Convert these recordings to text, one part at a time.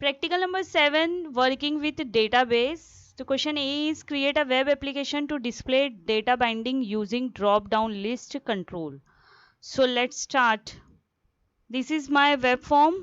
Practical number 7, working with database. The question A is create a web application to display data binding using drop down list control. So let's start. This is my web form.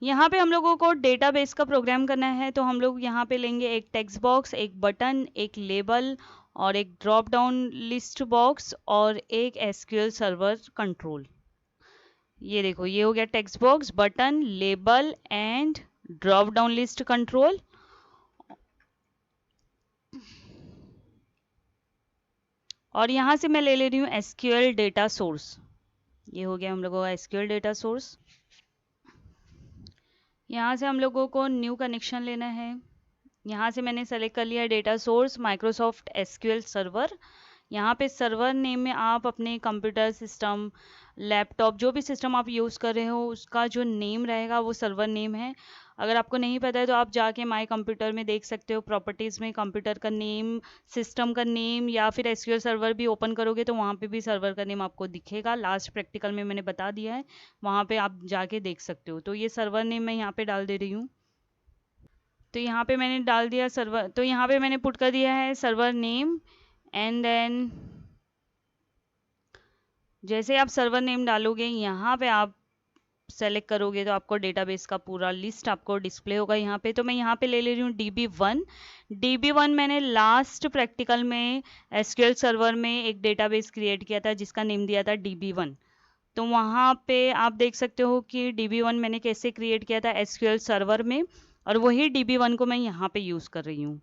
यहाँ पे हम लोगों को database का programme करना है, तो हम लोग यहाँ पे लेंगे एक टेक्स्ट बॉक्स, एक बटन, एक लेबल और एक ड्रॉप डाउन लिस्ट बॉक्स और एक एसक्यूएल सर्वर कंट्रोल। ये देखो, ये हो गया text box, button, label and drop down list control. और यहाँ से मैं ले रही हूँ एसक्यूएल डेटा सोर्स। ये हो गया हम लोगों का एसक्यूएल डेटा सोर्स। यहाँ से हम लोगों को न्यू कनेक्शन लेना है। यहाँ से मैंने सेलेक्ट कर लिया data source Microsoft SQL server. यहाँ पे सर्वर नेम में आप अपने कंप्यूटर सिस्टम, लैपटॉप, जो भी सिस्टम आप यूज़ कर रहे हो उसका जो नेम रहेगा वो सर्वर नेम है। अगर आपको नहीं पता है तो आप जाके माई कंप्यूटर में देख सकते हो, प्रॉपर्टीज़ में कंप्यूटर का नेम, सिस्टम का नेम, या फिर एसक्यूएल सर्वर भी ओपन करोगे तो वहाँ पे भी सर्वर का नेम आपको दिखेगा। लास्ट प्रैक्टिकल में मैंने बता दिया है, वहाँ पे आप जाके देख सकते हो। तो ये सर्वर नेम मैं यहाँ पे डाल दे रही हूँ। तो यहाँ पे मैंने डाल दिया सर्वर, तो यहाँ पे मैंने पुट कर दिया है सर्वर नेम। एंड देन जैसे आप सर्वर नेम डालोगे, यहाँ पे आप सेलेक्ट करोगे तो आपको डेटाबेस का पूरा लिस्ट आपको डिस्प्ले होगा यहाँ पे। तो मैं यहाँ पे ले रही हूँ DB1। DB1 मैंने लास्ट प्रैक्टिकल में एसक्यूएल सर्वर में एक डेटाबेस क्रिएट किया था जिसका नेम दिया था DB1। तो वहाँ पे आप देख सकते हो कि DB1 मैंने कैसे क्रिएट किया था एसक्यूएल सर्वर में, और वही DB1 को मैं यहाँ पे यूज़ कर रही हूँ।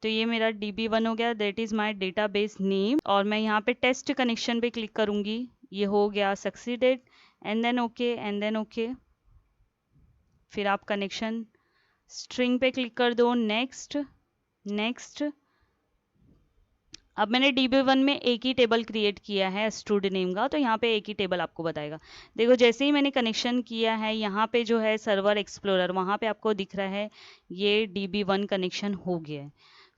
तो ये मेरा DB1 हो गया, that is my database name. और मैं यहाँ पे टेस्ट कनेक्शन पे क्लिक करूँगी। ये हो गया succeeded, and then okay, and then okay. फिर आप कनेक्शन स्ट्रिंग पे क्लिक कर दो, नेक्स्ट, नेक्स्ट। अब मैंने DB1 में एक ही टेबल क्रिएट किया है स्टूडेंट नेम का, तो यहाँ पे एक ही टेबल आपको बताएगा। देखो, जैसे ही मैंने कनेक्शन किया है यहाँ पे जो है सर्वर एक्सप्लोरर, वहाँ पे आपको दिख रहा है ये DB1 कनेक्शन हो गया है।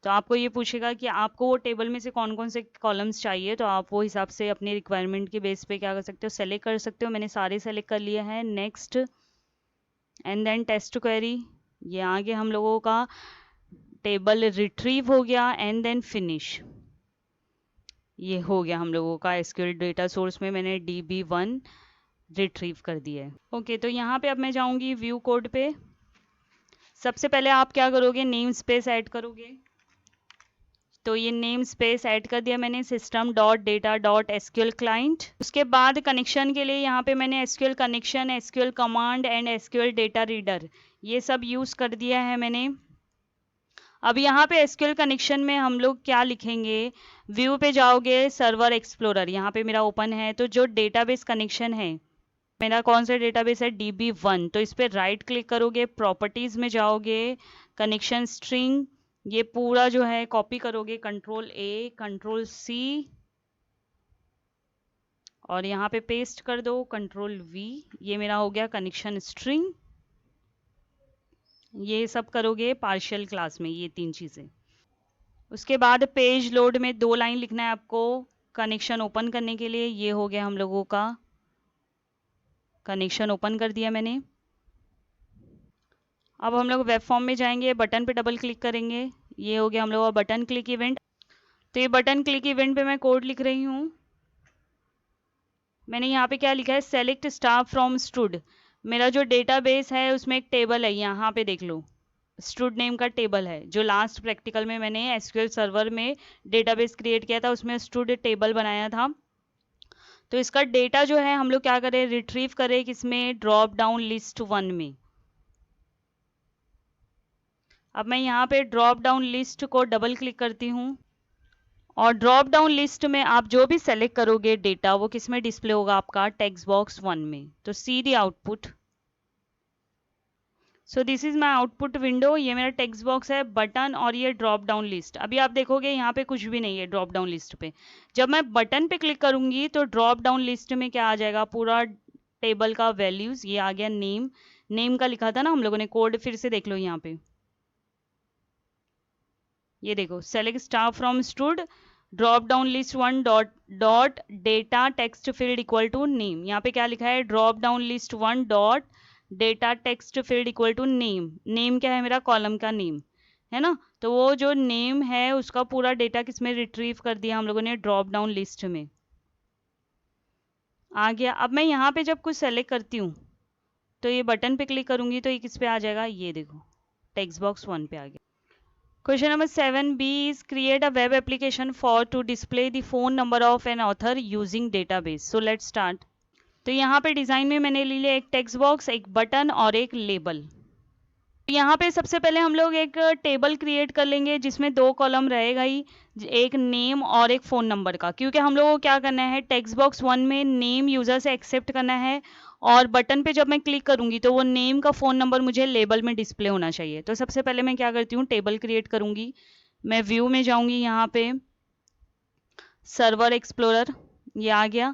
तो आपको ये पूछेगा कि आपको वो टेबल में से कौन कौन से कॉलम्स चाहिए, तो आप वो हिसाब से अपने रिक्वायरमेंट के बेस पे क्या कर सकते हो, सेलेक्ट कर सकते हो। मैंने सारे सेलेक्ट कर लिया है, next, and then test query. ये आगे हम लोगों का टेबल रिट्रीव हो गया, एंड देन फिनिश। ये हो गया हम लोगों का एसक्यूएल डेटा सोर्स में मैंने DB1 रिट्रीव कर दिया है। ओके, तो यहाँ पे अब मैं जाऊँगी व्यू कोड पे। सबसे पहले आप क्या करोगे, नेम स्पेस ऐड करोगे। तो ये नेम स्पेस ऐड कर दिया मैंने, system dot data dot SQL client. उसके बाद कनेक्शन के लिए यहाँ पे मैंने SQL connection, SQL command and SQL data reader ये सब यूज़ कर दिया है मैंने। अब यहाँ पे एसक्यूएल कनेक्शन में हम लोग क्या लिखेंगे, व्यू पे जाओगे, सर्वर एक्सप्लोरर यहाँ पे मेरा ओपन है। तो जो डेटाबेस कनेक्शन है, मेरा कौन सा डेटाबेस है, DB1। तो इस पर राइट क्लिक करोगे, प्रॉपर्टीज में जाओगे, कनेक्शन स्ट्रिंग, ये पूरा जो है कॉपी करोगे, Ctrl+A Ctrl+C, और यहाँ पे पेस्ट कर दो, Ctrl+V। ये मेरा हो गया कनेक्शन स्ट्रिंग। ये सब करोगे पार्शियल क्लास में, ये 3 चीज़ें। उसके बाद पेज लोड में 2 लाइन लिखना है आपको कनेक्शन ओपन करने के लिए। ये हो गया हम लोगों का कनेक्शन ओपन कर दिया मैंने। अब हम लोग वेब फॉर्म में जाएंगे, बटन पे डबल क्लिक करेंगे। ये हो गया हम लोग का बटन क्लिक इवेंट। तो ये बटन क्लिक इवेंट पे मैं कोड लिख रही हूँ। मैंने यहाँ पे क्या लिखा है, सेलेक्ट स्टाफ फ्रॉम स्टूड। मेरा जो डेटाबेस है उसमें एक टेबल है, यहाँ पे देख लो, स्टूड नेम का टेबल है। जो लास्ट प्रैक्टिकल में मैंने एसक्यूएल सर्वर में डेटाबेस क्रिएट किया था उसमें स्टूड टेबल बनाया था। तो इसका डेटा जो है हम लोग क्या करें, रिट्रीव करें किसमें, ड्रॉप डाउन लिस्ट 1 में। अब मैं यहाँ पे ड्रॉप डाउन लिस्ट को डबल क्लिक करती हूँ, और ड्रॉप डाउन लिस्ट में आप जो भी सेलेक्ट करोगे डेटा वो किस में डिस्प्ले होगा, आपका टेक्स्ट बॉक्स 1 में। तो see the output. So this is my output window. ये मेरा टेक्स्ट बॉक्स है, बटन और ये ड्रॉप डाउन लिस्ट। अभी आप देखोगे यहाँ पे कुछ भी नहीं है ड्रॉप डाउन लिस्ट पे। जब मैं बटन पे क्लिक करूंगी तो ड्रॉप डाउन लिस्ट में क्या आ जाएगा, पूरा टेबल का वैल्यूज। ये आ गया नेम, नेम का लिखा था ना हम लोगों ने कोड, फिर से देख लो यहाँ पे। ये देखो, select staff from stud, drop down list one dot dot data text field equal to name. यहाँ पे क्या लिखा है, drop down list one dot data text field equal to name. Name क्या है, मेरा कॉलम का नेम है ना। तो वो जो नेम है उसका पूरा डेटा किसमें रिट्रीव कर दिया हम लोगों ने, ड्रॉप डाउन लिस्ट में आ गया। अब मैं यहाँ पे जब कुछ सेलेक्ट करती हूँ तो ये बटन पे क्लिक करूंगी तो ये किस पे आ जाएगा, ये देखो टेक्स्ट बॉक्स वन पे आ गया। Question number 7b is create a web application for to display the phone number of an author using database. So let's start. तो यहाँ पे डिज़ाइन में मैंने ले लिया एक टेक्स्ट बॉक्स, एक बटन और एक लेबल। यहाँ पे सबसे पहले हम लोग एक टेबल क्रिएट कर लेंगे जिसमें दो कॉलम रहेगा ही, एक नेम और एक फ़ोन नंबर का, क्योंकि हम लोगों को क्या करना है, टेक्स्ट बॉक्स वन में नेम यूज़र से एक्सेप्ट करना है और बटन पे जब मैं क्लिक करूंगी तो वो नेम का फ़ोन नंबर मुझे लेबल में डिस्प्ले होना चाहिए। तो सबसे पहले मैं क्या करती हूँ, टेबल क्रिएट करूंगी। मैं व्यू में जाऊंगी, यहाँ पे सर्वर एक्सप्लोरर, ये आ गया।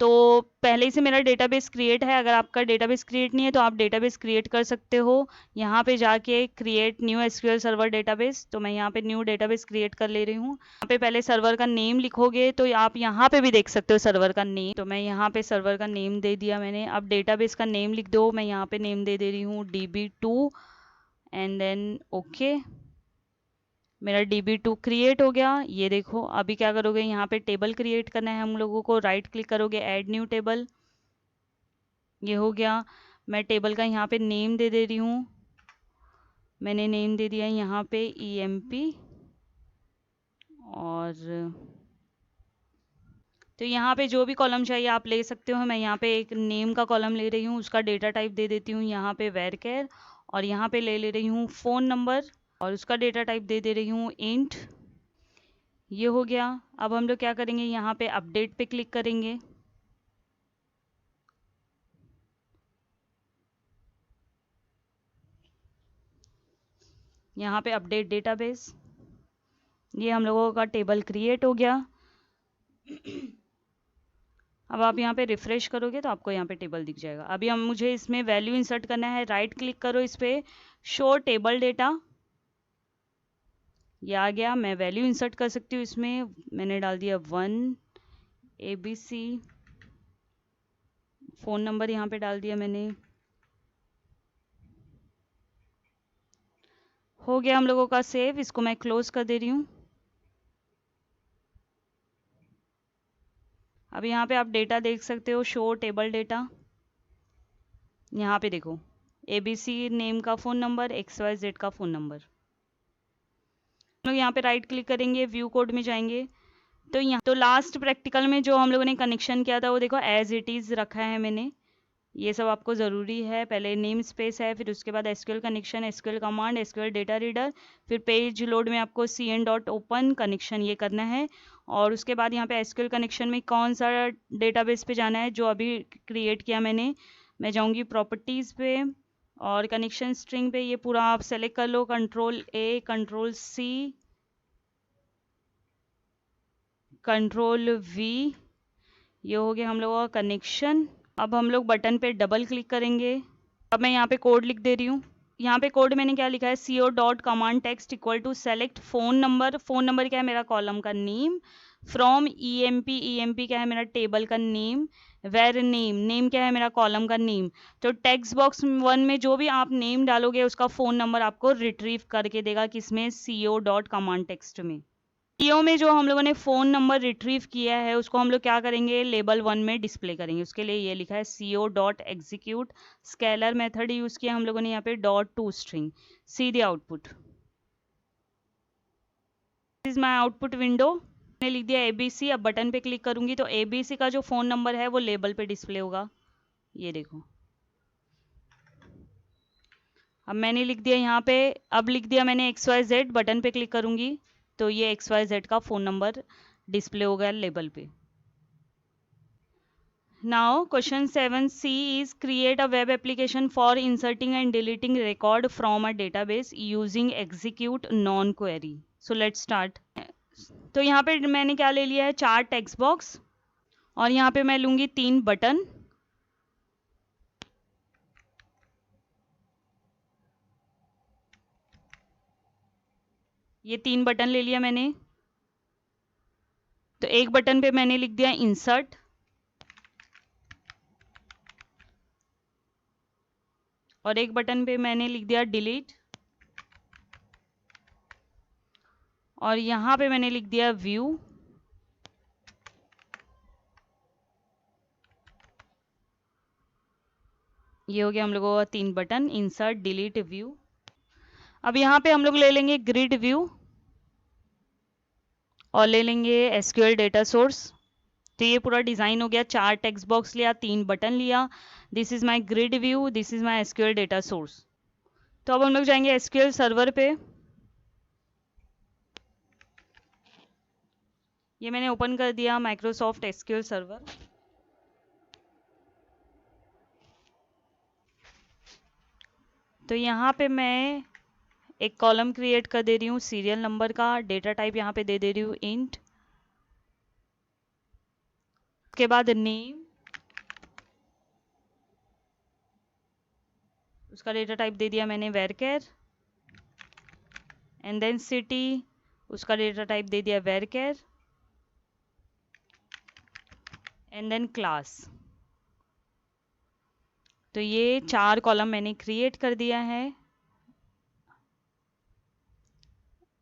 तो पहले ही से मेरा डेटाबेस क्रिएट है, अगर आपका डेटाबेस क्रिएट नहीं है तो आप डेटाबेस क्रिएट कर सकते हो। यहाँ पे जाके create new SQL server database, तो मैं यहाँ पे न्यू डेटाबेस क्रिएट कर ले रही हूँ। यहाँ पे पहले सर्वर का नेम लिखोगे तो आप यहाँ पे भी देख सकते हो सर्वर का नेम। तो मैं यहाँ पे सर्वर का नेम दे दिया मैंने। अब डेटाबेस का नेम लिख दो, मैं यहाँ पे नेम दे रही हूँ DB2 एंड देन ओके। मेरा DB2 क्रिएट हो गया। ये देखो अभी क्या करोगे, यहाँ पे टेबल क्रिएट करना है हम लोगों को, राइट क्लिक करोगे ऐड न्यू टेबल, ये हो गया। मैं टेबल का यहाँ पे नेम दे रही हूँ, मैंने नेम दे दिया यहाँ पे EMP। और तो यहाँ पे जो भी कॉलम चाहिए आप ले सकते हो। मैं यहाँ पे एक नेम का कॉलम ले रही हूँ, उसका डेटा टाइप दे देती हूँ यहाँ पे वेरकेर, और यहाँ पे ले रही हूँ फ़ोन नंबर और उसका डेटा टाइप दे रही हूँ इंट। ये हो गया। अब हम लोग क्या करेंगे, यहाँ पे अपडेट पे क्लिक करेंगे। यहाँ पे अपडेट डेटाबेस, ये हम लोगों का टेबल क्रिएट हो गया। अब आप यहाँ पे रिफ्रेश करोगे तो आपको यहाँ पे टेबल दिख जाएगा। अभी हम मुझे इसमें वैल्यू इंसर्ट करना है, राइट क्लिक करो इस पे, शो टेबल डेटा, ये आ गया। मैं वैल्यू इंसर्ट कर सकती हूँ इसमें, मैंने डाल दिया 1 ABC, फ़ोन नंबर यहाँ पे डाल दिया मैंने। हो गया हम लोगों का सेव, इसको मैं क्लोज कर दे रही हूँ। अब यहाँ पे आप डेटा देख सकते हो, शो टेबल डेटा, यहाँ पे देखो ABC नेम का फ़ोन नंबर, XYZ का फ़ोन नंबर। हम लोग यहाँ पे राइट क्लिक करेंगे, व्यू कोड में जाएंगे तो यहाँ तो लास्ट प्रैक्टिकल में जो हम लोगों ने कनेक्शन किया था वो देखो एज इट इज़ रखा है मैंने। ये सब आपको ज़रूरी है, पहले नेम स्पेस है, फिर उसके बाद SQL connection, SQL command, SQL data reader, फिर पेज लोड में आपको cn.open कनेक्शन ये करना है। और उसके बाद यहाँ पे SQL कनेक्शन में कौन सा डेटाबेस पे जाना है जो अभी क्रिएट किया मैंने, मैं जाऊँगी प्रॉपर्टीज़ पे और कनेक्शन स्ट्रिंग पे, ये पूरा आप सेलेक्ट कर लो, Ctrl+A Ctrl+C Ctrl+V, ये हो गया हम लोगों का कनेक्शन। अब हम लोग बटन पे डबल क्लिक करेंगे। अब मैं यहाँ पे कोड लिख दे रही हूँ। यहाँ पे कोड मैंने क्या लिखा है, co.command text equal to select phone number, phone number क्या है मेरा कॉलम का नेम, फ्रॉम EMP क्या है मेरा टेबल का नेम, वेर नेम, नेम क्या है मेरा कॉलम का नेम। तो टेक्स्ट बॉक्स वन में जो भी आप नेम डालोगे उसका फ़ोन नंबर आपको रिट्रीव करके देगा, किसमें, co.command text में। सीओ में जो हम लोगों ने फ़ोन नंबर रिट्रीव किया है उसको हम लोग क्या करेंगे, लेबल वन में डिस्प्ले करेंगे। उसके लिए ये लिखा है co.execute स्केलर मेथड यूज़ किया हम लोगों ने यहाँ पे .toString, see the output, this is my output window. मैंने लिख दिया ABC। अब बटन पे क्लिक करूंगी तो ABC का जो फ़ोन नंबर है वो लेबल पे डिस्प्ले होगा, ये देखो। अब मैंने लिख दिया यहाँ पे, अब लिख दिया मैंने XYZ, बटन पे क्लिक करूंगी तो ये XYZ का फ़ोन नंबर डिस्प्ले हो गया लेबल पे। Now question 7C is create a web application for inserting and deleting record from a database using execute non query. So let's start. तो यहाँ पे मैंने क्या ले लिया है, 4 टेक्स्ट बॉक्स और यहाँ पे मैं लूँगी 3 बटन। ये 3 बटन ले लिया मैंने। तो एक बटन पे मैंने लिख दिया इंसर्ट, और एक बटन पे मैंने लिख दिया डिलीट, और यहाँ पे मैंने लिख दिया व्यू। ये हो गया हम लोगों का 3 बटन, इंसर्ट, डिलीट, व्यू। अब यहाँ पे हम लोग ले लेंगे ग्रिड व्यू और ले लेंगे एसक्यूएल डेटा सोर्स। तो ये पूरा डिज़ाइन हो गया, 4 टेक्स्ट बॉक्स लिया, 3 बटन लिया। This is my grid view, this is my SQL data source. तो अब हम लोग जाएंगे एसक्यूएल सर्वर पे। ये मैंने ओपन कर दिया माइक्रोसॉफ्ट एसक्यूएल सर्वर। तो यहाँ पे मैं एक कॉलम क्रिएट कर दे रही हूँ सीरियल नंबर का, डेटा टाइप यहाँ पे दे दे रही हूँ इंट। उसके बाद नेम, उसका डेटा टाइप दे दिया मैंने वेरकेर, एंड देन सिटी, उसका डेटा टाइप दे दिया वेरकेर, एंड देन क्लास। तो ये 4 कॉलम मैंने क्रिएट कर दिया है।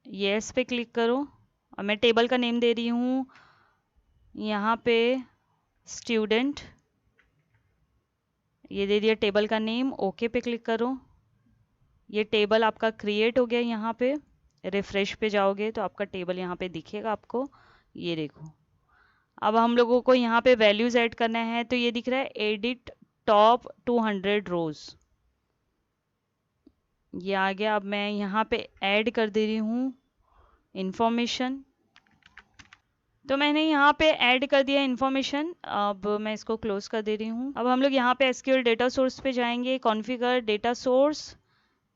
यस पे क्लिक करो, और मैं टेबल का नेम दे रही हूँ यहाँ पे स्टूडेंट, ये दे दिया टेबल का नेम। ओके पे क्लिक करो। ये टेबल आपका क्रिएट हो गया। यहाँ पे रिफ्रेश पे जाओगे तो आपका टेबल यहाँ पे दिखेगा आपको, ये देखो। अब हम लोगों को यहाँ पे वैल्यूज ऐड करना है, तो ये दिख रहा है एडिट टॉप 200 रोज, ये आ गया। अब मैं यहाँ पे ऐड कर दे रही हूँ इंफॉर्मेशन। तो मैंने यहाँ पे ऐड कर दिया इन्फॉर्मेशन। अब मैं इसको क्लोज कर दे रही हूँ। अब हम लोग यहाँ पे एसक्यूएल डेटा सोर्स पे जाएंगे, कॉन्फ़िगर डेटा सोर्स।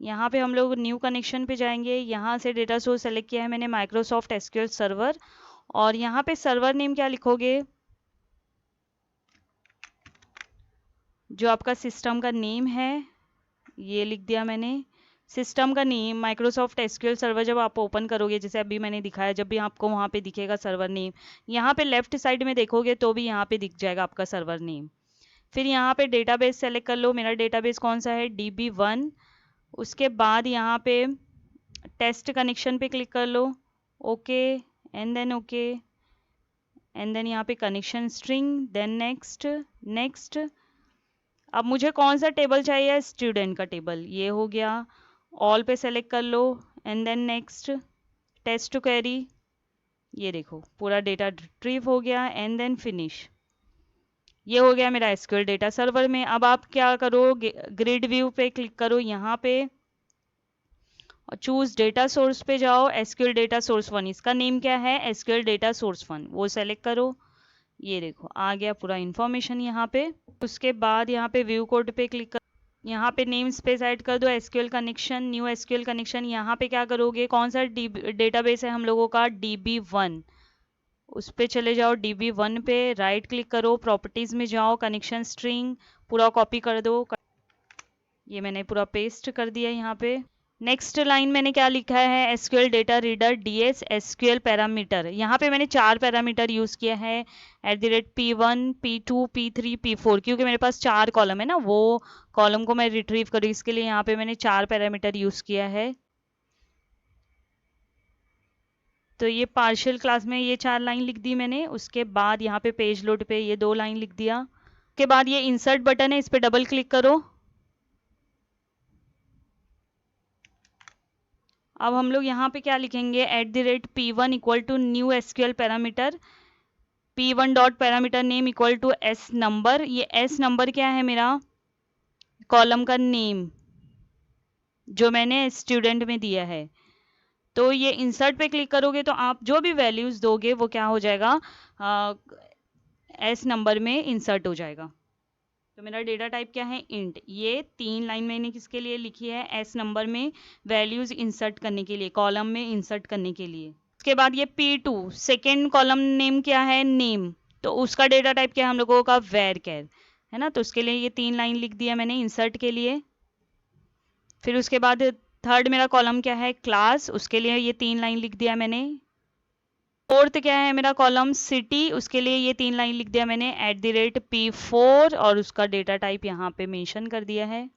यहाँ पे हम लोग न्यू कनेक्शन पे जाएंगे। यहाँ से डेटा सोर्स सेलेक्ट किया है मैंने माइक्रोसॉफ्ट एसक्यूएल सर्वर, और यहाँ पे सर्वर नेम क्या लिखोगे, जो आपका सिस्टम का नेम है ये लिख दिया मैंने। सिस्टम का नेम माइक्रोसॉफ्ट एसक्यूएल सर्वर जब आप ओपन करोगे, जैसे अभी मैंने दिखाया, जब भी आपको वहाँ पे दिखेगा सर्वर नेम, यहाँ पे लेफ्ट साइड में देखोगे तो भी यहाँ पे दिख जाएगा आपका सर्वर नेम। फिर यहाँ पे डेटाबेस सेलेक्ट कर लो, मेरा डेटाबेस कौन सा है, DB1। उसके बाद यहाँ पे टेस्ट कनेक्शन पे क्लिक कर लो, okay, and then okay, and then यहाँ पे connection string, then next, next. अब मुझे कौन सा टेबल चाहिए, स्टूडेंट का टेबल, ये हो गया। ऑल पे सेलेक्ट कर लो, and then next, test to query, ये देखो पूरा डेटा रिट्रीव हो गया, एंड देन फिनिश। ये हो गया मेरा एसक्यूएल डेटा सर्वर में। अब आप क्या करो, ग्रिड व्यू पे क्लिक करो यहाँ पे, और चूज डेटा सोर्स पे जाओ, एसक्यूएल डेटा सोर्स 1, इसका नेम क्या है, एसक्यूएल डेटा सोर्स 1, वो सेलेक्ट करो। ये देखो आ गया पूरा इंफॉर्मेशन यहाँ पे। उसके बाद यहाँ पे व्यू कोड पे क्लिक कर, यहाँ पे नेम स्पेस ऐड कर दो, SQL connection, new SQL connection. यहाँ पे क्या करोगे, कौन सा डेटाबेस है हम लोगों का, DB1, उस पे चले जाओ। DB1 पे राइट क्लिक करो, प्रॉपर्टीज में जाओ, कनेक्शन स्ट्रिंग पूरा कॉपी कर दो। ये मैंने पूरा पेस्ट कर दिया यहाँ पे। नेक्स्ट लाइन मैंने क्या लिखा है, SQL data reader DS SQL parameter. यहाँ पे मैंने 4 पैरामीटर यूज किया है, @P1, P2, P3, P4, क्योंकि मेरे पास 4 कॉलम है ना, वो कॉलम को मैं रिट्रीव करूँ, इसके लिए यहाँ पे मैंने 4 पैरामीटर यूज किया है। तो ये पार्शियल क्लास में ये 4 लाइन लिख दी मैंने। उसके बाद यहाँ पे पेज लोड पे ये 2 लाइन लिख दिया। उसके बाद ये इंसर्ट बटन है, इस पर डबल क्लिक करो। अब हम लोग यहाँ पे क्या लिखेंगे, @P1 equal to new SQL parameter, P1 dot parameter name equal to S number. ये S नंबर क्या है, मेरा कॉलम का नेम जो मैंने स्टूडेंट में दिया है। तो ये इंसर्ट पे क्लिक करोगे तो आप जो भी वैल्यूज दोगे वो क्या हो जाएगा, S नंबर में इंसर्ट हो जाएगा। तो मेरा डेटा टाइप क्या है, इंट। ये 3 लाइन मैंने किसके लिए लिखी है, S नंबर में वैल्यूज इंसर्ट करने के लिए, कॉलम में इंसर्ट करने के लिए। उसके बाद ये P2 सेकेंड कॉलम नेम क्या है, नेम, तो उसका डेटा टाइप क्या है हम लोगों का, वेरकेर है ना। तो उसके लिए ये 3 लाइन लिख दिया मैंने इंसर्ट के लिए। फिर उसके बाद थर्ड मेरा कॉलम क्या है, क्लास, उसके लिए ये 3 लाइन लिख दिया मैंने। फोर्थ क्या है मेरा कॉलम सिटी, उसके लिए ये 3 लाइन लिख दिया मैंने @P4 और उसका डेटा टाइप यहाँ पे मेंशन कर दिया है।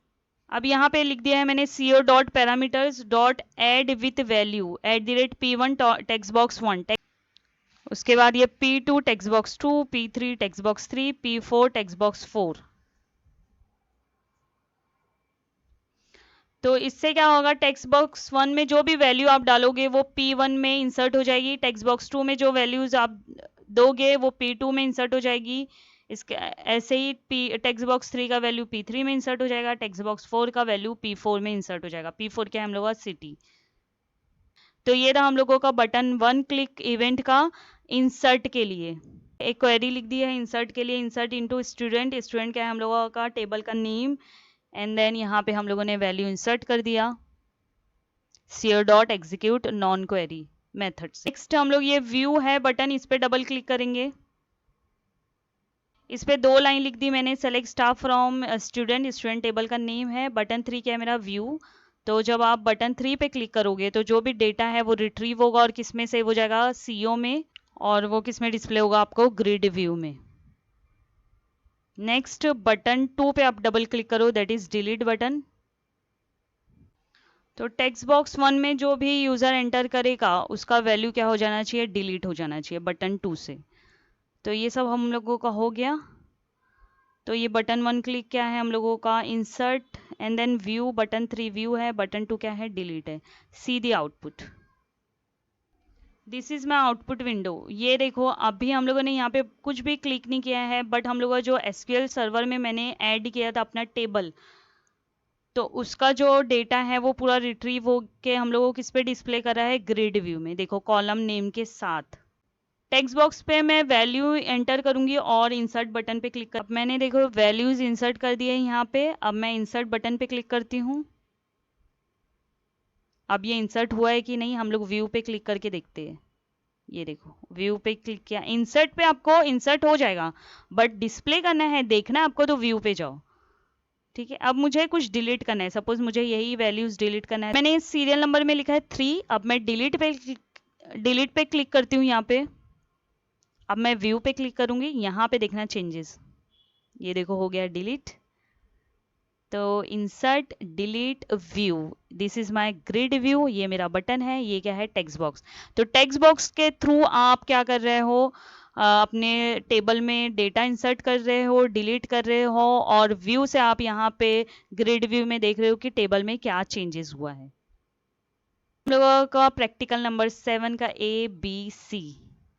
अब यहाँ पे लिख दिया है मैंने CO dot parameters dot add with value @P1 text box 1, उसके बाद ये P2 text box 2, P3 text box 3, P4 text box 4। तो इससे क्या होगा, टेक्स्ट बॉक्स 1 में जो भी वैल्यू आप डालोगे वो P1 में इंसर्ट हो जाएगी, टेक्स्ट बॉक्स 2 में जो वैल्यूज आप दोगे वो P2 में इंसर्ट हो जाएगी। इसके ऐसे ही टेक्स्ट बॉक्स 3 का वैल्यू P3 में इंसर्ट हो जाएगा, टेक्स्ट बॉक्स 4 का वैल्यू P4 में इंसर्ट हो जाएगा। P4 क्या है हम लोगों का सिटी। तो ये रहा हम लोगों का बटन 1 क्लिक इवेंट का इंसर्ट के लिए। एक क्वेरी लिख दी है इंसर्ट के लिए, इंसर्ट इनटू स्टूडेंट। स्टूडेंट क्या है हम लोगों का टेबल का नेम, एंड देन यहाँ पे हम लोगों ने वैल्यू इंसर्ट कर दिया सीयर dot execute non query method से। नेक्स्ट हम लोग ये व्यू है बटन, इस पे डबल क्लिक करेंगे। इस पे 2 लाइन लिख दी मैंने, select staff from student, student table का नेम है। बटन 3 क्या है मेरा व्यू। तो जब आप बटन 3 पे क्लिक करोगे तो जो भी डेटा है वो रिट्रीव होगा और किस में सेव हो जाएगा, CO में, और वो किस में डिस्प्ले होगा आपको, ग्रिड व्यू में। नेक्स्ट बटन 2 पे आप डबल क्लिक करो, दैट इज डिलीट बटन। तो टेक्स्ट बॉक्स 1 में जो भी यूजर एंटर करेगा उसका वैल्यू क्या हो जाना चाहिए, डिलीट हो जाना चाहिए बटन 2 से। तो ये सब हम लोगों का हो गया। तो ये बटन 1 क्लिक क्या है हम लोगों का, insert and then view. Button 3 view है, बटन 2 क्या है, डिलीट है। See the output, this is my output window. ये देखो अभी हम लोगों ने यहाँ पे कुछ भी क्लिक नहीं किया है, बट हम लोगों का जो SQL सर्वर में मैंने ऐड किया था अपना टेबल, तो उसका जो डेटा है वो पूरा रिट्रीव हो के हम लोगों को किस पे डिस्प्ले कर रहा है, ग्रिड व्यू में। देखो कॉलम नेम के साथ। टेक्स्ट बॉक्स पे मैं वैल्यू एंटर करूंगी और इंसर्ट बटन पे क्लिक कर, अब मैंने देखो वैल्यूज इंसर्ट कर दिए यहाँ पे। अब मैं इंसर्ट बटन पे क्लिक करती हूँ। अब ये इंसर्ट हुआ है कि नहीं हम लोग व्यू पे क्लिक करके देखते हैं। ये देखो व्यू पे क्लिक किया, इंसर्ट पे आपको इंसर्ट हो जाएगा, बट डिस्प्ले करना है, देखना है आपको, तो व्यू पे जाओ। ठीक है, अब मुझे कुछ डिलीट करना है, सपोज मुझे यही वैल्यूज डिलीट करना है। मैंने सीरियल नंबर में लिखा है 3, अब मैं डिलीट पे क्लिक करती हूँ यहाँ पे। अब मैं व्यू पे क्लिक करूंगी, यहाँ पे देखना चेंजेस, ये देखो हो गया डिलीट। तो insert delete view, this is my grid view. ये मेरा बटन है, ये क्या है, टेक्स्ट बॉक्स। तो टेक्स्ट बॉक्स के थ्रू आप क्या कर रहे हो, अपने टेबल में डेटा इंसर्ट कर रहे हो, डिलीट कर रहे हो, और व्यू से आप यहाँ पे ग्रिड व्यू में देख रहे हो कि टेबल में क्या चेंजेस हुआ है। हम लोगों का प्रैक्टिकल नंबर 7 का ABC,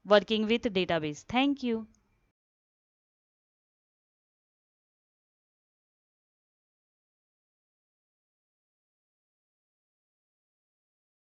working with database. Thank you.